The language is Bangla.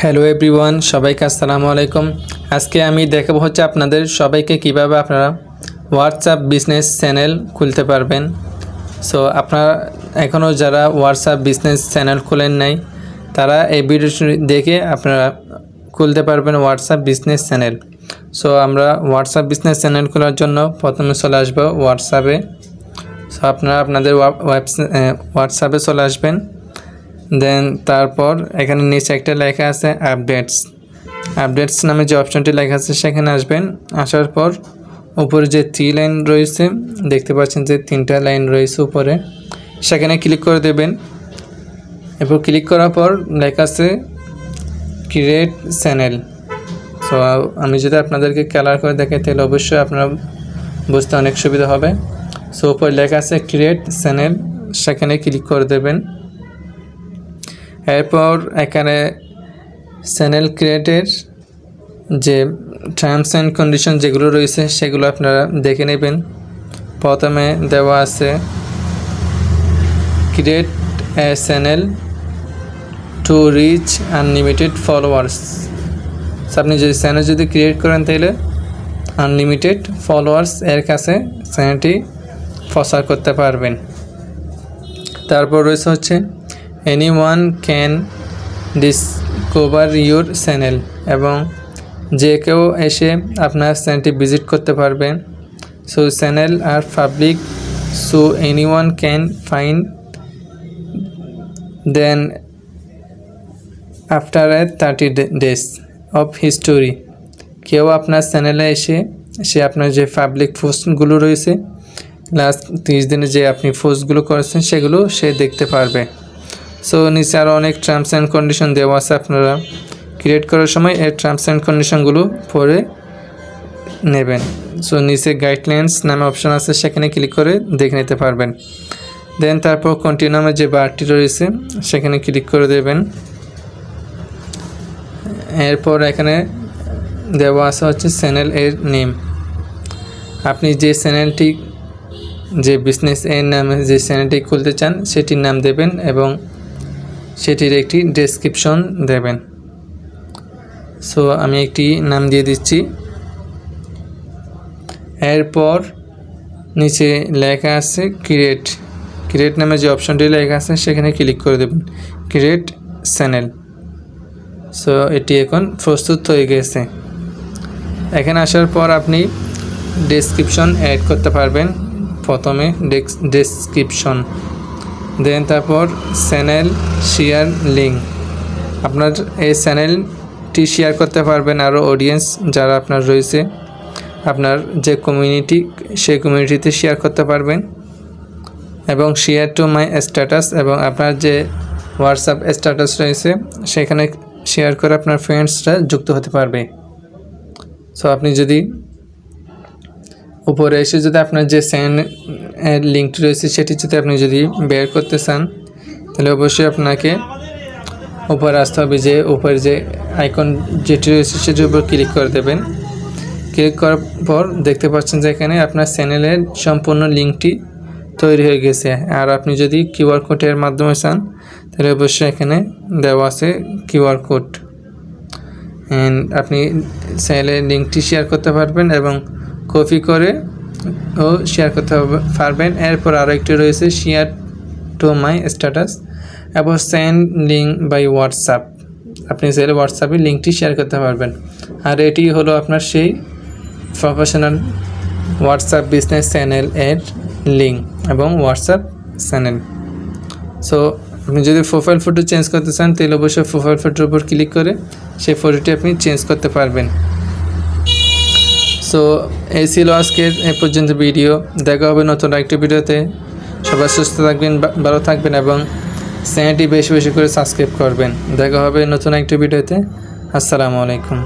হ্যালো এভরিওয়ান, সবাইকে আসসালামু আলাইকুম। আজকে আমি দেখাবো হচ্ছে আপনাদের সবাইকে কিভাবে আপনারা হোয়াটসঅ্যাপ বিজনেস চ্যানেল খুলতে পারবেন। সো আপনারা এখনও যারা হোয়াটসঅ্যাপ বিজনেস চ্যানেল খুলেন নাই, তারা এই ভিডিওটি দেখে আপনারা খুলতে পারবেন হোয়াটসঅ্যাপ বিজনেস চ্যানেল। সো আমরা হোয়াটসঅ্যাপ বিজনেস চ্যানেল খোলার জন্য প্রথমে চলে আসবো হোয়াটসঅ্যাপে। সো আপনারা আপনাদের হোয়াটসঅ্যাপে চলে আসবেন। দেন তারপর এখানে নিচে একটা লেখা আছে আপডেটস নামে যে অপশনটি লেখা আছে সেখানে আসবেন। আসার পর উপরে যে 3 লাইন রয়েছে দেখতে পাচ্ছেন যে 3টা লাইন রয়েছে উপরে, সেখানে ক্লিক করে দেবেন। এরপর ক্লিক করার পর লেখা আছে ক্রিয়েট চ্যানেল। সো আমি যদি আপনাদেরকে কালার করে দেখাই তাহলে অবশ্যই আপনারা বুঝতে অনেক সুবিধা হবে। সো উপরে লেখা আছে ক্রিয়েট চ্যানেল, সেখানে ক্লিক করে দেবেন। এরপর এখানে চ্যানেল ক্রিয়েটের যে টার্মস অ্যান্ড কন্ডিশন যেগুলো রয়েছে সেগুলো আপনারা দেখে নেবেন। প্রথমে দেওয়া আছে create a channel to reach unlimited followers. আপনি যদি চ্যানেল ক্রিয়েট করেন তাহলে আনলিমিটেড ফলোয়ার্স এর কাছে চ্যানেলটি প্রচার করতে পারবেন। তারপর রয়েছে হচ্ছে anyone can discover your channel, এবং যে কেউ এসে আপনার চ্যানেলটি ভিজিট করতে পারবেন। So channel are public, so anyone can find then after 30 days of history। কেউ আপনার চ্যানেলে এসে সে আপনার যে পাবলিক পোস্টগুলো রয়েছে লাস্ট 30 দিনে যে আপনি পোস্টগুলো করেছেন সেগুলো সে দেখতে পারবে। সো নিচে আরও অনেক টার্মস অ্যান্ড কন্ডিশন দেওয়া আছে, আপনারা ক্রিয়েট করার সময় এই টার্মস অ্যান্ড কন্ডিশনগুলো পড়ে নেবেন। সো নিচে গাইডলাইন্স নামে অপশন আছে, সেখানে ক্লিক করে দেখে নিতে পারবেন। দেন তারপর কন্টিনিউ নামে যে বারটি রয়েছে সেখানে ক্লিক করে দেবেন। এরপর এখানে দেওয়া আছে হচ্ছে চ্যানেল এর নেম। আপনি যে চ্যানেলটি যে বিজনেস এর নামে যে চ্যানেলটি খুলতে চান সেটির নাম দেবেন এবং সেটির একটি ডেসক্রিপশন দেবেন। সো আমি একটি নাম দিয়ে দিচ্ছি। এরপর নিচে লেখা আছে ক্রিয়েট নামে যে অপশনটি লেখা আছে সেখানে ক্লিক করে দেবেন ক্রিয়েট চ্যানেল। সো এটি এখন প্রস্তুত হয়ে গেছে। এখানে আসার পর আপনি ডেসক্রিপশন অ্যাড করতে পারবেন। প্রথমে ডেসক্রিপশন, দেন তারপর চ্যানেল শেয়ার লিঙ্ক। আপনার এই চ্যানেলটি শেয়ার করতে পারবেন আরও অডিয়েন্স যারা আপনার রয়েছে, আপনার যে কমিউনিটি সেই কমিউনিটিতে শেয়ার করতে পারবেন। এবং শেয়ার টু মাই স্ট্যাটাস, এবং আপনার যে হোয়াটসঅ্যাপ স্ট্যাটাস রয়েছে সেখানে শেয়ার করে আপনার ফ্রেন্ডসরা যুক্ত হতে পারবে। সো আপনি যদি উপরে এসে আপনার যে চ্যানেলের লিঙ্কটি রয়েছে সেটি আপনি বের করতে চান তাহলে অবশ্যই আপনাকে উপরে আসতে হবে। যে উপরে যে আইকন যেটি রয়েছে সেটির উপর ক্লিক করে দেবেন। ক্লিক করার পর দেখতে পাচ্ছেন যে এখানে আপনার চ্যানেলের সম্পূর্ণ লিঙ্কটি তৈরি হয়ে গেছে। আর আপনি যদি কিউআর কোডের মাধ্যমে চান তাহলে অবশ্যই এখানে দেওয়া আছে কিউআর কোড। আপনি চ্যানেলের লিঙ্কটি শেয়ার করতে পারবেন এবং কপি করে ও শেয়ার করতে পারবেন। এরপর আরও একটি রয়েছে শেয়ার টু মাই স্ট্যাটাস এবং সেন্ড লিঙ্ক বাই হোয়াটসঅ্যাপ। আপনি চাইলে হোয়াটসঅ্যাপে লিঙ্কটি শেয়ার করতে পারবেন। আর এটি হলো আপনার সেই প্রফেশনাল হোয়াটসঅ্যাপ বিজনেস চ্যানেল এর লিঙ্ক এবং হোয়াটসঅ্যাপ চ্যানেল। সো আপনি যদি প্রোফাইল ফটো চেঞ্জ করতে চান তাহলে অবশ্যই প্রোফাইল ফটোর উপর ক্লিক করে সেই ফটোটি আপনি চেঞ্জ করতে পারবেন। সো এই ছিল আজকের এ পর্যন্ত ভিডিও। দেখা হবে নতুন একটি ভিডিওতে। সবাই সুস্থ থাকবেন, ভালো থাকবেন এবং চ্যানেলটি বেশি বেশি করে সাবস্ক্রাইব করবেন। দেখা হবে নতুন একটি ভিডিওতে। আসসালামু আলাইকুম।